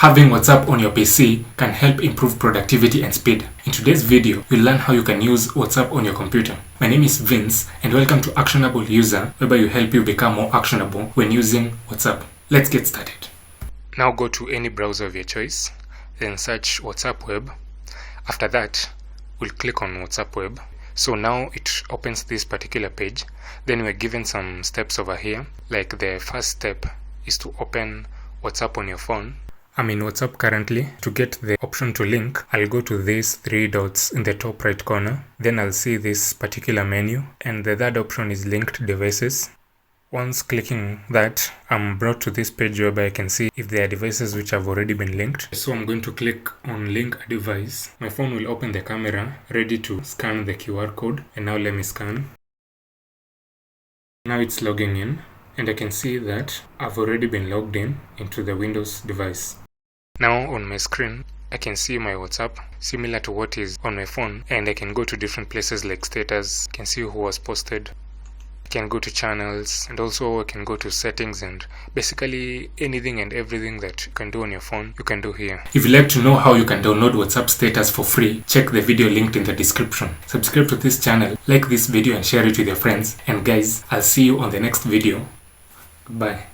Having WhatsApp on your PC can help improve productivity and speed. In today's video, we'll learn how you can use WhatsApp on your computer. My name is Vince and welcome to Actionable User, whereby we help you become more actionable when using WhatsApp. Let's get started. Now go to any browser of your choice, then search WhatsApp Web. After that, we'll click on WhatsApp Web. So now it opens this particular page. Then we're given some steps over here. Like the first step is to open WhatsApp on your phone. I'm in WhatsApp currently. To get the option to link, I'll go to these three dots in the top right corner. Then I'll see this particular menu, and the third option is linked devices. Once clicking that, I'm brought to this page whereby I can see if there are devices which have already been linked. So I'm going to click on link a device. My phone will open the camera, ready to scan the QR code. And now let me scan. Now it's logging in, and I can see that I've already been logged in into the Windows device. Now on my screen, I can see my WhatsApp similar to what is on my phone, and I can go to different places like status. I can see who was posted. I can go to channels, and also I can go to settings, and basically anything and everything that you can do on your phone, you can do here. If you'd like to know how you can download WhatsApp status for free, check the video linked in the description. Subscribe to this channel, like this video and share it with your friends. And guys, I'll see you on the next video. Goodbye.